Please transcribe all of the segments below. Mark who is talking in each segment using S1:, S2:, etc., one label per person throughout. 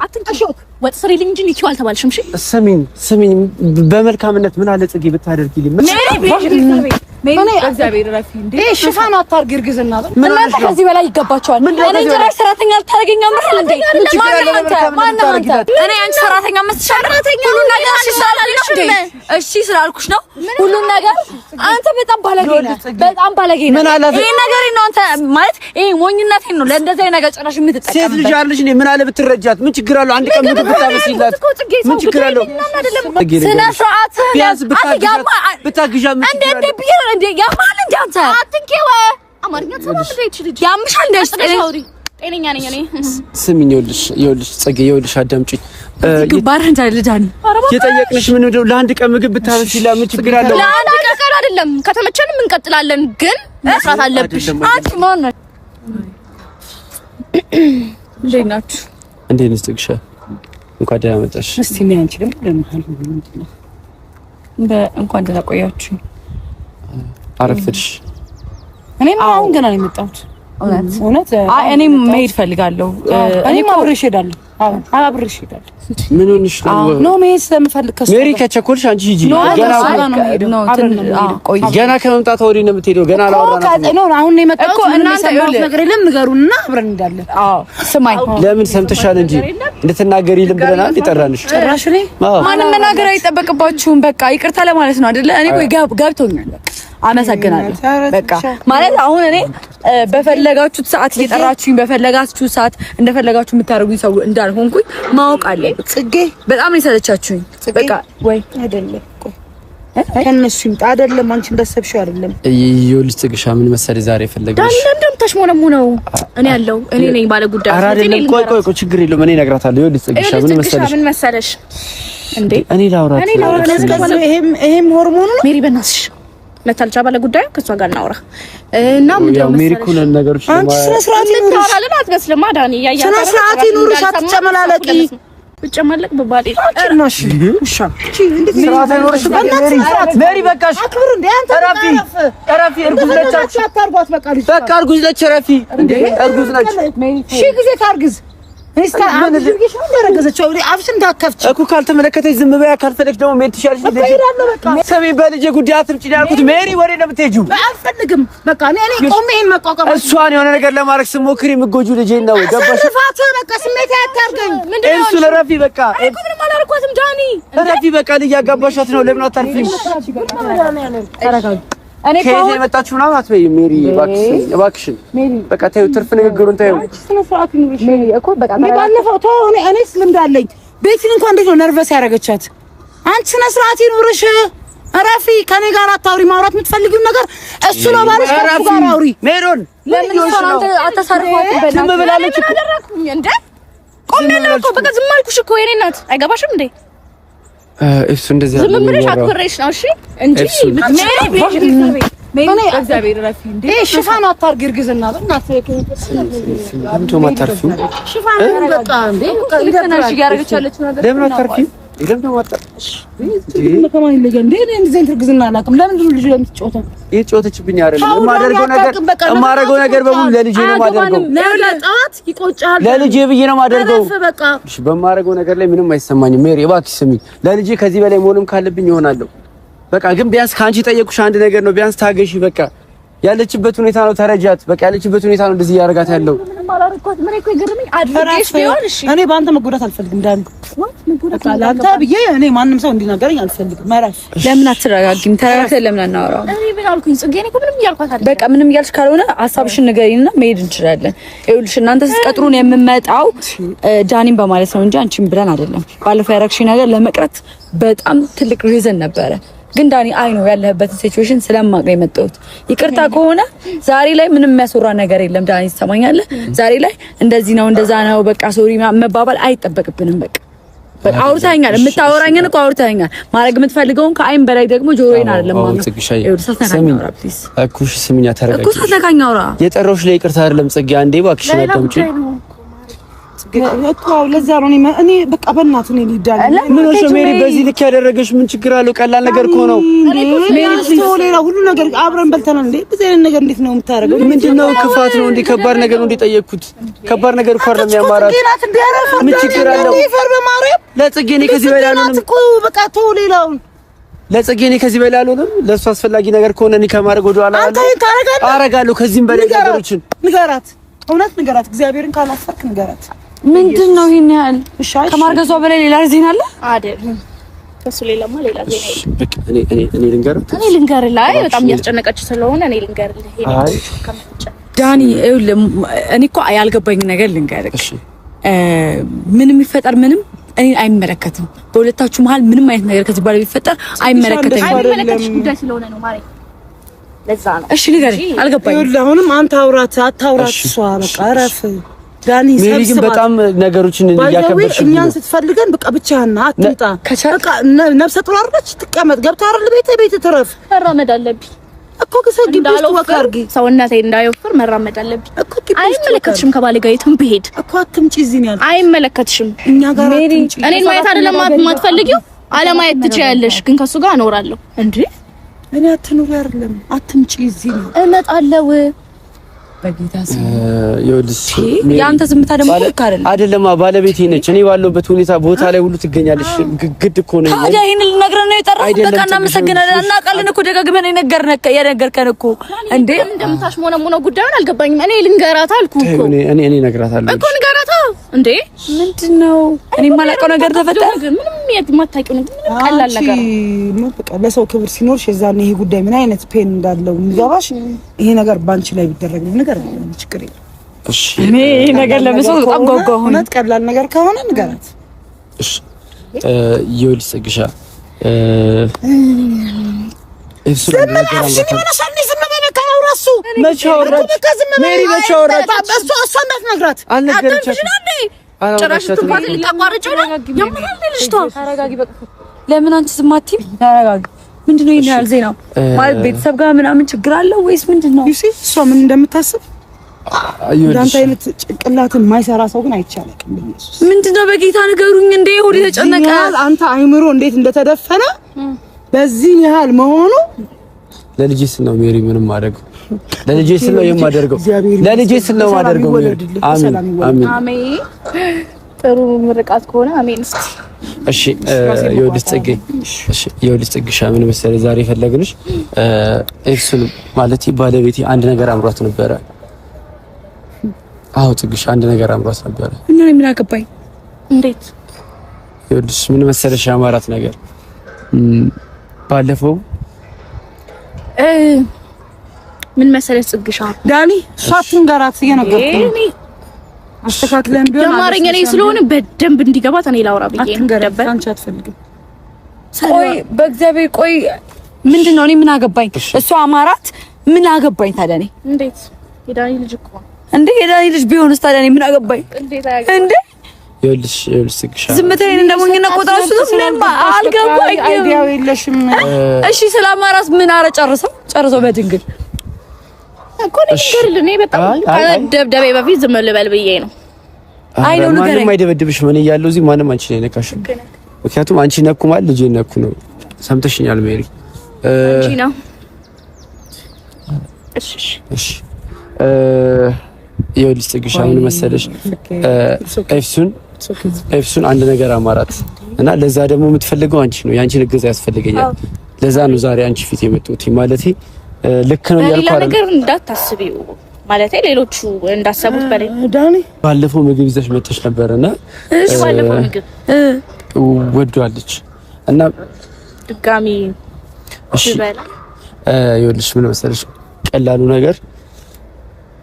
S1: አትንከሾክ ወጥ ስሪልኝ እንጂ ንኪው አልተባልሽም። እሺ
S2: ስሚኝ በመልካምነት ምን አለ ጽጌ ብታደርጊልኝ
S1: ምን እግዚአብሔር ረፊ እንዴ
S3: ሽፋን አታርጊ እርግዝና
S1: እናንተ ከዚህ በላይ ይገባቸዋል። እኔ ጭራሽ ሰራተኛ ልታደርገኝ አምራል እንዴ ማን አንተ እኔ አንቺ ሰራተኛ መስሻለሁ ሁሉ ነገር ሲሳላልሽ እንዴ እሺ ስላልኩሽ ነው ሁሉ ነገር አንተ በጣም ባለጌ ነህ ይሄ ነገር ነው አንተ ማለት ይሄ ሞኝነቴ ነው ለእንደዚህ ነገር ጭራሽ የምትጠቀም
S2: ሴት ልጅ አለሽ እኔ ምን አለ ብትረጃት ምን ችግር አለው አንድ ቀን ምግብ ብታበስይላት ምን ችግር አለው
S1: ስነ ስርዓት
S2: ቢያንስ ብታግዣ ምን ችግር አለው
S1: እንዴ ያማል እንዴ አንተ አትንኬው አማርኛ ተባለ ልጅ ያምሻል እንዴ ጤነኛ ነኝ እኔ
S2: ስሚኝ ይኸውልሽ ጽጌ ይኸውልሽ አዳምጪኝ
S1: ባረን ዳልዳኒ
S2: የጠየቅንሽ ምን እንደው ለአንድ ቀን ምግብ ብታበስይላት ምን ችግር አለው
S1: ለአንድ ቀን አይደለም ከተመቸንም እንቀጥላለን ግን መስራት አለብሽ አንቺ ማን ነሽ እንዴት ናችሁ
S2: እንዴት ነሽ ጽግሻ እንኳን ደህና መጣሽ
S3: እስቲ ምን አንቺ ደግሞ ለምን ምንድነው
S1: እንኳን ደህና ቆያችሁ
S2: አረፍድሽ
S3: እኔም አሁን ገና ነው የመጣሁት እውነት
S1: እኔም መሄድ ፈልጋለሁ
S3: እኔም አብሬሽ እሄዳለሁ አብሬሽ እሄዳለሁ
S2: ምን ሆነሽ
S3: ነው መሄድ ስለምፈልግ ከሱ
S2: ሜሪ ከቸኮልሽ አንቺ ሂጂ ገና ከመምጣት ወዲህ ነው የምትሄደው ገና አላወራንም
S3: ነው አሁን ነው የመጣሁት እናንተ ነገር የለም ንገሩንና አብረን እንሄዳለን
S1: ስማኝ
S2: ለምን ሰምተሻል እንጂ እንድትናገሪ ይልም ብለናል ይጠራንሽ
S3: ጭራሽ እኔ
S1: ማንም መናገር አይጠበቅባችሁም በቃ ይቅርታ ለማለት ነው አይደለ እኔ ቆይ ገብቶኛል አመሰግናለሁ በቃ ማለት አሁን እኔ በፈለጋችሁት ሰዓት እየጠራችሁኝ በፈለጋችሁት ሰዓት እንደፈለጋችሁ የምታደርጉኝ ሰው እንዳልሆንኩኝ ማወቅ አለብኝ
S3: ጽጌ
S1: በጣም ነው የሰለቻችሁኝ በቃ ወይ
S3: አይደለም ከነሱ ይምጣ አይደለም አንቺ እንደሰብሽው አይደለም
S2: ይኸውልሽ ጽግሻ ምን መሰለሽ ዛሬ ፈለግሽ
S1: እንደም ተሽሞነሙ ነው እኔ ያለው እኔ ነኝ ባለ ጉዳይ
S2: አይደለም ቆይ ችግር የለውም እኔ እነግራታለሁ ይኸውልሽ ጽግሻ ምን መሰለሽ
S1: እንዴ
S2: እኔ ላውራት
S3: ይሄም ሆርሞኑ ነው
S1: ሜሪ በእናትሽ መታልቻ ባለ ጉዳይ ከሷ ጋር እናውራ እና
S2: ያው ሜሪ ኩል ነገሮች
S3: አንቺ ስነ ስርዓት
S1: ይኖርሽ አትመስልም ዳኒ ያያ
S3: ስነ ስርዓት ይኖርሽ አትጨመላለቂ
S1: ብጨመለቅ በባዴ
S3: አጭናሽ ውሻ እንዴት
S2: ስርዓት ይኖርሽ ሜሪ በቃሽ
S3: አክብር እንዴ አንተ
S2: ረፊ እርጉዝ ነች
S3: አታርጓት በቃ
S2: እርጉዝ ነች ረፊ እንዴ እርጉዝ ነች
S3: ሺ ጊዜ ታርግዝ እስካ አንተ ልጅሽ ነው ያረገዘችው አፍሽ እንዳከፍች
S2: እኮ ካልተመለከተች ዝም በያ ካልፈለግሽ ደግሞ ሜሪ ትሻለሽ ሰሚ በልጄ ጉዳይ አትምጪ ያልኩት ሜሪ ወሬ ነው የምትሄጂው
S3: አልፈልግም በቃ እኔ ቆሜ ይሄን መቋቋም
S2: እሷን የሆነ ነገር ለማድረግ ስሞክሪ የምትጎጁ ልጄ ነው ገባሽ
S3: ፋቱ በቃ ስሜት አያታርገኝ
S2: እሱ ለረፊ በቃ
S1: እኮ ምንም አላልኳትም ዳኒ
S2: ረፊ በቃ ልጅ ያጋባሻት ነው ለምን አታርፊም
S1: ተረጋጊ እኔ
S2: ከዚህ የመጣችሁ ምናምን አትበይም ሜሪ እባክሽን በቃ ተይው ትርፍ ንግግሩን ተይው
S3: ስነ ስርዓት ይኑርሽ ሜሪ እኮ በቃ ባለፈው ተው እኔስ ልምድ አለኝ ቤቲን እንኳን እንዴት ነው ነርቨስ ያደረገቻት አንቺ ስነ ስርዓት ይኑርሽ ረፊ ከኔ ጋር አታውሪ ማውራት የምትፈልጊው ነገር እሱ ነው ባለሽ ጋር አውሪ
S2: ሜሮን
S1: ለምን አንተ አታሳርፋት
S2: ዝም ብላለች
S1: እኮ አደረኩኝ እንዴ ቆም ያለው እኮ በቃ ዝም አልኩሽ እኮ የኔ እናት አይገባሽም እንዴ
S2: እሱ እንደዚህ
S1: ዝም ብለሽ አክብሬሽ ነው እሺ እንጂ ሜሪ እግዚአብሔር ረፊ እንዴ
S3: ሽፋን አታርጊ እርግዝና በእናትህ
S2: አንተ ማታርፊ
S3: ሽፋን በቃ እንዴ
S1: ይተናሽ ያረጋች ያለችው ነገር
S2: ለምን አታርፊ ለምን ማጣሽ
S3: ከማን ይለየ እንዴ እንደዚህ እርግዝና አላውቅም ለምን ልጅ ለምትጫወተው
S2: እየጮተችብኝ አይደለም የማደርገው ነገር በሙሉ ለልጄ ነው የማደርገው
S3: ለጣት ይቆጫል
S2: ለልጄ ብዬ ነው የማደርገው እሺ በማደርገው ነገር ላይ ምንም አይሰማኝም ሜሪ እባክሽ ስሚ ለልጄ ከዚህ በላይ መሆንም ካለብኝ ይሆናለሁ በቃ ግን ቢያንስ ካንቺ ጠየቁሽ አንድ ነገር ነው ቢያንስ ታገሺ በቃ ያለችበት ሁኔታ ነው ተረጃት በቃ ያለችበት ሁኔታ ነው እንደዚህ ያረጋት ያለው
S1: ምን እኮ ይገርምኝ አድርጌሽ ቢሆን እሺ
S3: እኔ ባንተ መጎዳት አልፈልግም ዳን አንተ ብዬ እኔ ማንም ሰው እንዲናገረኝ አልፈልግም ማራሽ
S1: ለምን አትረጋጊም ተረጋግተን ለምን አናወራው እኔ ምን አልኩኝ ጽጌ እኔ እኮ ምንም እያልኳት አይደል በቃ ምንም እያልሽ ካልሆነ ሐሳብሽን ንገሪና መሄድ እንችላለን ይኸውልሽ እናንተ ስትቀጥሩን የምመጣው ዳኒን በማለት ነው እንጂ አንቺን ብለን አይደለም ባለፈው ያረግሽ ነገር ለመቅረት በጣም ትልቅ ሪዝን ነበረ ግን ዳኒ አይ ነው ያለህበትን ሲቹዌሽን ስለማቅ ነው የመጣሁት ይቅርታ ከሆነ ዛሬ ላይ ምንም የሚያስወራ ነገር የለም ዳኒ ትሰማኛለህ ዛሬ ላይ እንደዚህ ነው እንደዛ ነው በቃ ሶሪ መባባል አይጠበቅብንም በቃ አውርታኛል የምታወራኝን እኮ አውርታኛል ማድረግ የምትፈልገውን ከአይን በላይ ደግሞ ጆሮዬን አይደለም
S2: እኩሽ ስሚኛ ተረጋጊ
S1: እኩ ሳትነካኝ አውራ
S2: የጠራሁሽ ላይ ይቅርታ አይደለም ጽጌ አንዴ እባክሽ አዳምጪ
S3: እኮ ለዛ ነው እኔ በቃ በእናትህ እኔ ልዳል
S2: ምን ነው ሜሪ በዚህ ልክ ያደረገሽ ምን ችግር አለው? ቀላል ነገር እኮ ነው።
S3: ሌላ ሁሉ ነገር አብረን በልተናል እንዴ? በዚህ አይነት ነገር እንዴት ነው የምታደርገው?
S2: ምንድነው ክፋት ነው እንዴ? ከባድ ነገር ነው እንዴ ጠየቅኩት? ከባድ ነገር እኮ አይደለም ያማራት። ምን ችግር አለው? ለጽጌ እኔ ከዚህ በላይ አልሆንም
S3: እኮ በቃ ተው ሌላውን
S2: ለጽጌ እኔ ከዚህ በላይ አልሆንም። ለእሱ አስፈላጊ ነገር ከሆነ እኔ ከማድረግ ወደ ኋላ አረጋለሁ። ከዚህም በላይ ነገሮችን
S3: ንገራት፣ እውነት ንገራት። እግዚአብሔርን ካላፈርክ ንገራት።
S1: ምንድነው ይሄን ያህል ከማርገዟ በላይ ሌላ ዜና አለ
S4: አይደል? ከሱ ሌላማ ሌላ ዜና የለም።
S2: በቃ እኔ ልንገርህ
S4: ላይ በጣም እያስጨነቀች ስለሆነ እኔ ልንገርህ።
S1: ዳኒ እኔ እኮ ያልገባኝ ነገር ልንገርህ። ምንም ይፈጠር ምንም እኔ አይመለከትም። በሁለታችሁ መሀል ምንም አይነት ነገር ከዚህ በኋላ ቢፈጠር አይመለከተኝም።
S4: አይመለከትሽ ጉዳይ ስለሆነ ነው ማሬ። ለዛ ነው።
S1: እሺ ንገረኝ፣ አልገባኝም።
S3: ይኸውልህ አሁንም አንተ አታውራት እሷ በቃ እረፍ። ዳኒ
S2: ሜሪ ግን በጣም ነገሮችን እያከበርሽ ነው።
S3: እኛን ስትፈልገን በቃ ብቻህን አትምጣ። በቃ ነፍሰ ጡር አይደለች ትቀመጥ። ገብታ አይደል ቤት ትረፍ።
S4: መራመድ አለብኝ
S3: እኮ ከሰጊ ወካርጊ
S4: ሰውነቴ እንዳይወፍር መራመድ አለብኝ። አይመለከትሽም። ከባሌ ጋር የትም ብሄድ
S3: እኮ አትምጪ። እዚህ ነው ያልኩት።
S4: አይመለከትሽም።
S3: እኛ ጋር አትምጪ።
S4: እኔን ማየት አይደለም የማትፈልጊው፣ አለማየት ትችያለሽ። ግን ከሱ ጋር እኖራለሁ እንዴ።
S3: እኔ አትኑሪ አይደለም አትምጪ። እዚህ ነው
S4: እመጣለሁ።
S1: በጌታ ስም
S2: ይኸውልሽ
S1: ያንተ ዝምታ ደግሞ ልክ
S2: አይደለም። ባለቤቴ ነች። እኔ ባለሁበት ሁኔታ ቦታ ላይ ሁሉ ትገኛለሽ። ግድ እኮ ነው።
S1: ታዲያ ይሄንን ልነግረን ነው የጠራኸው? በቃ እናመሰግናለን። እናውቃለን እኮ ደጋግመን የነገርከን እኮ እንዴ።
S4: እንደምታሽ ሞነሞነው ጉዳዩን አልገባኝም። እኔ ልንገራት አልኩ እኮ
S2: እኔ እነግራታለሁ
S4: እኮ ንገራታ እንዴ።
S1: ምንድነው እኔ የማላውቀው ነገር ተፈጠረ?
S4: ምንም የማታውቂው ነገር ምንም ቀላል ነገር
S3: ነው። በቃ ለሰው ክብር ሲኖርሽ የዛኔ ይሄ ጉዳይ ምን አይነት ፔን እንዳለው የሚገባሽ ይሄ ነገር ባንቺ ላይ ቢደረግ ነገር ነው ችግር የለም።
S2: እሺ
S1: እኔ ነገር ለምሰው በጣም ጓጓሁ።
S3: እውነት ቀላል ነገር ከሆነ ንገራት።
S2: እሺ ይኸውልሽ ጽግሻ
S1: ለምን አንቺ ዝም አትይም? ተረጋጊ። ምንድነው ይሄን ያህል ዜናው? ማለት ቤተሰብ ጋር ምናምን ችግር አለው ወይስ ምንድነው?
S3: እሷ ምን እንደምታስብ እንዳንተ አይነት ጭንቅላትን የማይሰራ ሰው ግን አይቻልም።
S1: ምንድነው በጌታ ንገሩኝ። እንዴ ሆዴ ተጨነቀ።
S3: አንተ አይምሮ እንዴት እንደተደፈነ በዚህ ያህል መሆኑ
S2: ለልጄ ስል ነው ሜሪ ምንም ማድረግ ለልጄ ስል ነው የማደርገው። ለልጄ ስል ነው የማደርገው። አሜን አሜን አሜን።
S4: ጥሩ ምርቃት ከሆነ አሜን።
S2: እሺ ይኸውልሽ ጽጌ፣ እሺ ይኸውልሽ ጽግሻ ምን መሰለኝ ዛሬ ፈለግንሽ ኤክሱን ማለት ባለቤቴ አንድ ነገር አምሯት ነበረ። አዎ ጽግሻ አንድ ነገር አምሯት ነበረ።
S1: እና ምን አገባኝ?
S4: እንዴት?
S2: ይኸውልሽ ምን መሰለሽ ያማራት ነገር ባለፈው
S4: ምን መሰለሽ ጽግሻ
S3: ዳኒ ሻቱን ጋራት እየነገርኩኝ አስተካክለን ቢሆን
S4: አማርኛ ላይ ስለሆነ በደንብ እንዲገባት እኔ ላውራ ብዬ ነበር።
S3: አንቺ አትፈልግም።
S1: ቆይ በእግዚአብሔር ቆይ ምንድነው? እኔ ምን አገባኝ? እሷ አማራት ምን አገባኝ ታዲያ? እኔ
S4: እንዴት የዳኒ ልጅ እኮ
S1: እንዴ የዳኒ ልጅ ቢሆንስ ታዲያ እኔ ምን አገባኝ? እንዴ
S2: ይኸውልሽ ጽግሻ
S1: ዝምታዬን እንደሞኝና ቆጣሽ ምንም አልገባኝ።
S3: አይዲያው የለሽም።
S1: እሺ ስለ አማራት ምን አረ ጨርሰው በድንግል
S4: እኮ ነገር ለኔ በጣም ደብደቤ በፊት ዝም ልበል ብዬ ነው።
S1: አይ ነው ነገር
S2: ማንም አይደበድብሽም። እኔ ያለው እዚህ ማንም አንቺ ላይ ነካሽም። ምክንያቱም አንቺ ነኩ ማለት ልጄ ነኩ ነው። ሰምተሽኛል ሜሪ?
S4: አንቺ ነው። እሺ
S2: እሺ ይኸውልሽ ጽግሻ ምን መሰለሽ ኤፍሱን አንድ ነገር አማራት እና ለዛ ደግሞ የምትፈልገው አንቺ ነው። ያንቺን እገዛ ያስፈልገኛል። ለዛ ነው ዛሬ አንቺ ፊት የመጣሁት ማለቴ ልክ ነው ያልኩት አይደል?
S4: ነገር እንዳታስቢው ማለት ሌሎቹ እንዳሰቡት በላይ
S3: ዳኒ
S2: ባለፈው ምግብ ይዘሽ መጥተሽ ነበርና
S4: እሺ ባለፈው ምግብ
S2: ወዷለች እና
S4: ድጋሚ
S2: እሺ ይኸውልሽ ምን መሰለሽ ቀላሉ ነገር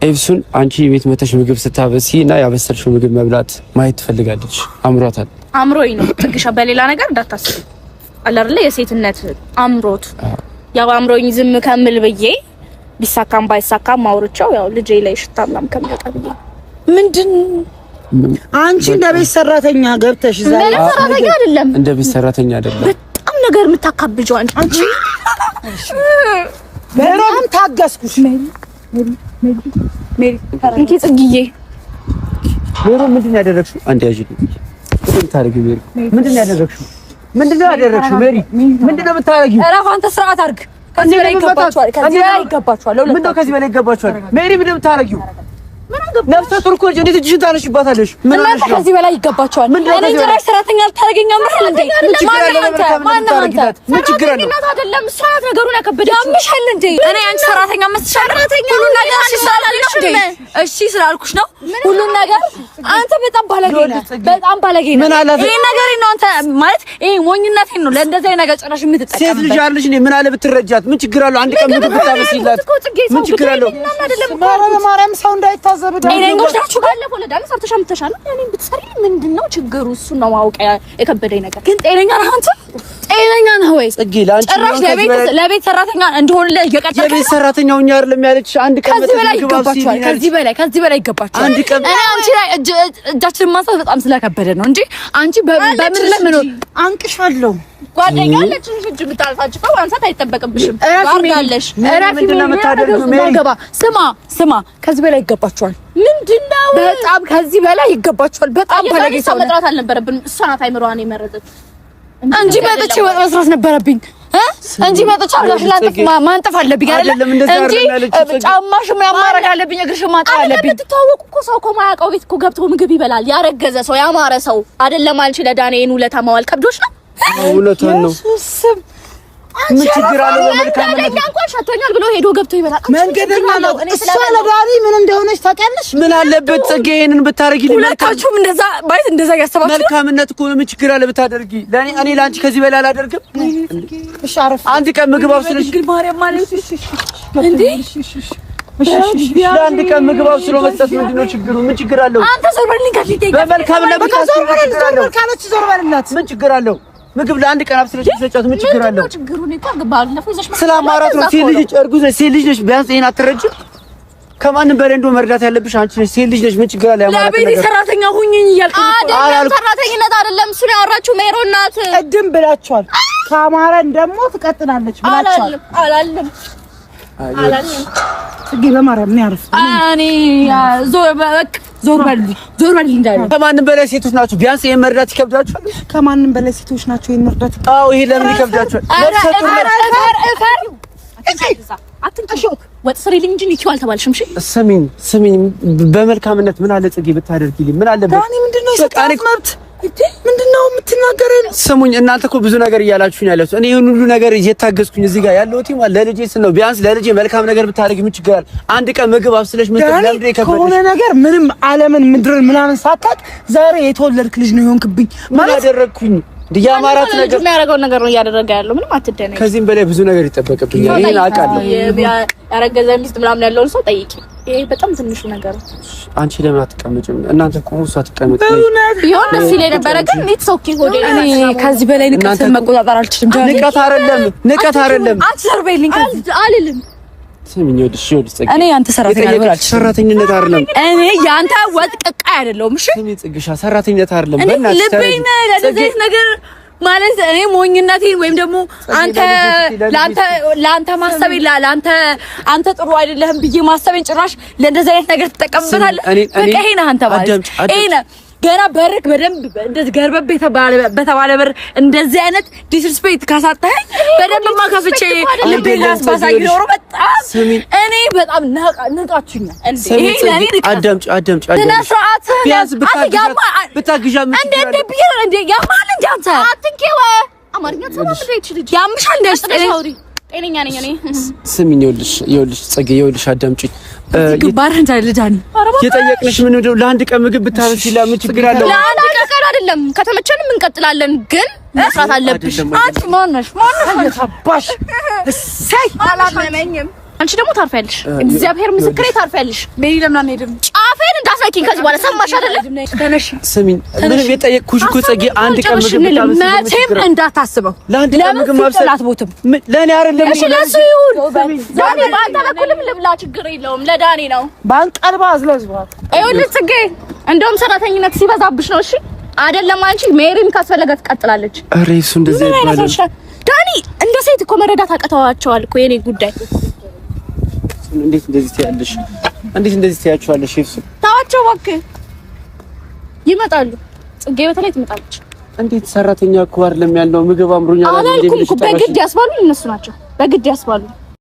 S2: ኤፍሱን አንቺ ቤት መተሽ ምግብ ስታበሲ እና ያበሰልሽው ምግብ መብላት ማየት ትፈልጋለች። አምሮታል።
S4: አምሮኝ ነው ጽግሻ፣ በሌላ ነገር እንዳታስቢ አለ አይደል? የሴትነት አምሮት ያው አምሮኝ ዝም ከምል ብዬ ቢሳካም ባይሳካም አውርቻው ያው ልጄ ላይ ሽታ ምናምን ከሚወጣ ብዬ
S1: ምንድን
S3: አንቺ እንደ ቤት ሰራተኛ ገብተሽ ዛሬ
S4: ሰራተኛ አይደለም፣
S2: እንደ ቤት ሰራተኛ አይደለም።
S4: በጣም ነገር የምታካብጂው አንቺ
S3: በጣም ታገስኩሽ።
S4: እንኪ ጽግዬ
S2: ሜሪ ምንድን ነው ያደረግሽው? አንዴ ያዥልኝ። ምንድን ታረጊው? ሜሪ ምንድን ነው ያደረግሽው? ምንድን ነው ያደረግሽው? ሜሪ ምንድን ነው የምታረጊው?
S1: ኧረ አንተ ስርዓት አድርግ። ከዚህ በላይ ይገባችኋል። ከዚህ በላይ ይገባችኋል።
S2: ምንድን ነው ከዚህ በላይ ይገባችኋል? ሜሪ ምንድን ነው የምታረጊው? ነፍሰ ጡር እኮ እንዴት እጅሽን ታነሽባታለሽ? ምን
S1: እናንተ ከዚህ በላይ ይገባችኋል። እኔ ጭራሽ ሰራተኛ ልታደርገኝ አምራል እንዴ? ምን ችግር አለው?
S2: ምን ችግር አለው?
S4: አይደለም ሰዓት ነገሩን ያከበደችው
S1: ያምሻል እንዴ? እኔ አንቺ ሰራተኛ መስሻለሁ? ሁሉን ነገር እሺ ስላልኩሽ እንዴ? እሺ ስላልኩሽ ነው ሁሉን ነገር። አንተ በጣም ባለጌ ነህ፣ በጣም ባለጌ ነህ። ይሄ ነገር ነው አንተ ማለት ይሄ ሞኝነቴን ነው ለእንደዚህ ነገር ጭራሽ የምትጠቀምበት።
S2: ሴት ልጅ አለሽ እንዴ? ምን አለ ብትረጃት? ምን ችግር አለው? አንድ ቀን ምግብ ብታበስይላት ምን ችግር አለው?
S3: ማርያም ሰው እንዳይታዘብ
S4: ጤነኞች ናችሁ። ባለፈው ለዳን ሰርተሽ አምጥተሻል። እኔ ብትሰሪ ምንድነው ችግሩ? እሱ ነው ማወቅ የከበደኝ ነገር።
S1: ግን ጤነኛ ነህ አንተ? ጤነኛ ነህ ወይ?
S2: ጽጌ ላንቺ
S1: ጭራሽ ለቤት ሰራተኛ እንደሆነ እየቀጠለ
S2: የቤት ሰራተኛው እኛ አይደለም ያለችሽ። አንድ ቀን
S1: ከዚህ በላይ ይገባችኋል። ከዚህ በላይ ይገባችኋል።
S2: አንድ ቀን
S1: እኔ አንቺ ላይ እጃችንን ማንሳት በጣም ስለከበደ ነው እንጂ አንቺ በምን ለምን
S3: አንቅሻለሁ።
S4: ጓደኛ አለችሽ እጅ ብታልፋችሁ ማንሳት አይጠበቅብሽም።
S1: እራፊ ምንድነው የምታደርጊው? ሜሪ ስማ ከዚህ በላይ ይገባችኋል።
S4: ምንድነው?
S1: በጣም ከዚህ በላይ ይገባችኋል። በጣም ባለጌ ሰው
S4: መጥራት አልነበረብንም። እሷ ናት አይምሮዋን የመረጠች
S1: እንጂ መጥቼ ወጥ መስራት ነበረብኝ እንጂ መጥቼ አላሽላጥፍ ማንጠፍ አለብኝ አይደለም እንጂ ጫማሽ ማማረግ አለብኝ፣ እግርሽ ማጠብ አለብኝ።
S4: ትተዋወቁ እኮ ሰው እኮ ማያውቀው ቤት እኮ ገብቶ ምግብ ይበላል። ያረገዘ ሰው ያማረ ሰው አይደለም አንቺ ለዳንኤል ውለታ ማዋል ከብዶሽ ነው።
S2: እውነቷን ነው። ምን ችግር አለው?
S4: በመልካምነት እንኳን ሸቶኛል ብሎ ሄዶ ገብቶ ይበላል።
S3: መንገደኛ ነው። እሷ ለዳኒ ምን እንደሆነች ታውቂያለሽ?
S2: ምን አለበት ጽጌ ይሄንን ብታረጊልኝ?
S1: ሁለታችሁም እንደዛ ያሰባችሁ
S2: መልካምነት እኮ ነው። ምን ችግር አለ ብታደርጊ? እኔ ላንቺ ከዚህ በላይ አላደርግም።
S3: እሺ አረፍ።
S2: አንድ ቀን ምግብ አብስለሽ
S1: ግን ማርያም ማለት እንዴ
S2: አንድ ቀን ምግብ አብስሎ መስጠት ምንድነው ችግሩ? ምን ችግር አለው?
S1: አንተ ዞር በልኝ ከፊቴ።
S2: በመልካምነት
S3: ዞር በልላት።
S2: ምን ችግር አለው? ምግብ ለአንድ ቀን አብስለሽ ሰጫት ምን ችግር አለው?
S4: ችግሩን እኮ ባለፈው ይዘሽ
S2: ስለማራት ነው። ሴት ልጅ ነሽ፣ ቢያንስ ይሄን አትረጅም? ከማንም በላይ እንደው መርዳት ያለብሽ አንቺ ነሽ። ሴት ልጅ ነሽ፣ ምን ችግር አለ? ያማራት ነገር
S1: ለቤት ሰራተኛ ሁኚኝ እያልኩ
S4: አይደለም። ሰራተኝነት አይደለም እሱ ያወራችሁ ሜሮን ናት።
S3: ቅድም ብላችኋል። ካማረን ደግሞ ትቀጥላለች ብላችኋል።
S4: አላለም
S3: ጽጌ በማርያም ምን ያርፍ?
S1: እኔ ዞር በልኝ እንዳለ
S2: ከማንም በላይ ሴቶች ናቸው። ቢያንስ ይሄን መርዳት ይከብዳችኋል።
S3: ከማንም በላይ ሴቶች ናቸው ይሄን መርዳት።
S2: አዎ ይሄ ለምን ይከብዳችኋል?
S4: አትንከሾክ ወጥ ስሪልኝ እንጂ ንኪው አልተባልሽም። እሺ
S2: ስሚኝ በመልካምነት ምን አለ ጽጌ ብታደርጊልኝ? ምን አለበት?
S3: ዳኒ ምንድነው የሰጣት መብት? ምንድነው የምትናገረን?
S2: ስሙኝ እናንተ እኮ ብዙ ነገር እያላችሁኝ ያላችሁ፣ እኔ ይሄን ሁሉ ነገር እየታገስኩኝ እዚህ ጋር ያለሁት ማለት ለልጄ ስል ነው። ቢያንስ ለልጄ መልካም ነገር ብታደርጊ ምን ችግር አለ? አንድ ቀን ምግብ አብስለሽ መስጠት ለምንድን ነው የከበደሽ?
S3: ከሆነ ነገር ምንም ዓለምን ምድርን ምናምን ሳታውቅ ዛሬ የተወለድክ ልጅ ነው የሆንክብኝ።
S2: ምን አደረግኩኝ? ያማራት ነገር
S4: የሚያደርገውን ነገር ነው እያደረገ ያለው። ምንም አትደነቂ።
S2: ከዚህም በላይ ብዙ ነገር ይጠበቅብኛል። ይሄን አውቃለሁ።
S4: ያረገዘ ሚስት ምናምን ያለውን ሰው ጠይቂ። ይሄ በጣም ትንሹ ነገር ነው።
S2: አንቺ ለምን አትቀመጭም? እናንተ ቆሙ፣ እሷ ትቀመጥ።
S4: ቢሆን ደስ ይለኝ ነበረ፣ ግን ኔት ሶኪ ሆዴ
S1: እኔ ከዚህ በላይ ንቀትን መቆጣጠር አልችልም።
S2: ንቀት አይደለም።
S1: አትሰርበይልኝ
S4: አልልም።
S2: ስሚኝ፣ ወድሽ ጽጌ፣
S1: እኔ ያንተ ሰራተኛ አይደለም።
S2: ሰራተኝነት አይደለም።
S1: እኔ ያንተ ወጥ ቀቃይ አይደለም። እሺ
S2: ስሚኝ ጽግሻ፣ ሰራተኝነት አይደለም።
S1: እኔ ልቤን ለዚህ ነገር ማለት እኔ ሞኝነቴን ወይም ደግሞ ለአንተ ማሰቤ አንተ ጥሩ አይደለህም ብዬ ማሰቤን ጭራሽ ለእንደዚህ አይነት ነገር ትጠቀምበታለህ። በቃ ይሄ ነህ አንተ ማለት ይሄ ነህ። ገና በርክ በደንብ እንደዚህ ገርበብ በተባለ በር እንደዚህ አይነት ዲስሪስፔክት ካሳጣኸኝ በደንብ ማከፍቼ ልቤን ላስባሳይ ኖሮ በጣም እኔ በጣም ንቃችሁኛል። ይሄ ለኔ
S2: አዳምጪ
S1: ስርዓት
S2: ቢያንስ ብታግዣ
S1: እንዴ ያማል እንጂ አንተ
S4: አትንኬው አማርኛ ተማምሬ
S1: ያምሻል እንደ
S4: ጤነኛ ነኝ እኔ።
S2: ስሚኝ፣ ይኸውልሽ ጽጌ፣ ይኸውልሽ አዳምጪኝ።
S1: ግባር እንዳለ ዳኒ
S2: የጠየቅንሽ ምን እንደው ለአንድ ቀን ምግብ ብታበስይ ለምን ችግር አለው?
S4: ለአንድ ቀን አይደለም፣ ከተመቸንም እንቀጥላለን፣ ግን መስራት አለብሽ።
S1: አንቺ ማነሽ
S3: አባሽ እሰይ
S4: አላመመኝም። አንቺ ደግሞ ታርፊያለሽ። እግዚአብሔር ምስክሬ ታርፊያለሽ።
S1: ሜሪ ለምን አንሄድም?
S4: ጫፌን እንዳትነኪኝ ከዚህ በኋላ ሰማሽ አይደለ?
S2: ስሚኝ፣ ምንም የጠየቅኩሽ እኮ ጽጌ፣ አንድ ቀን ምግብ ብታበስይ
S1: መቼም እንዳታስበው።
S2: ለአንድ ቀን ምግብ ማብሰል
S1: አትቦትም።
S2: ለኔ አይደለም።
S4: እሺ ለሱ ይሁን። ዳኒ በአንተ በኩልም ልብላ፣ ችግር የለውም። ለዳኒ ነው
S3: ባንቀልባ አዝለዝባት።
S4: ይኸውልሽ ጽጌ፣ እንደውም ሰራተኝነት ሲበዛብሽ ነው። እሺ አይደለም አንቺ ሜሪም ካስፈለገ ትቀጥላለች።
S2: ኧረ እሱ እንደዚህ አይባልም
S4: ዳኒ። እንደ ሴት እኮ መረዳት አቅተዋቸዋል እኮ የኔ ጉዳይ።
S2: እንዴት እንደዚህ ትያለሽ? እንዴት እንደዚህ ትያቸዋለሽ? እሱ
S4: ታዋቸው እባክህ። ይመጣሉ። ጽጌ በተለይ ትመጣለች።
S2: እንዴት ሰራተኛ እኮ አይደለም ያለው ምግብ አምሮኛል
S4: አላልኩም እኮ በግድ ያስባሉ እነሱ ናቸው። በግድ ያስባሉ።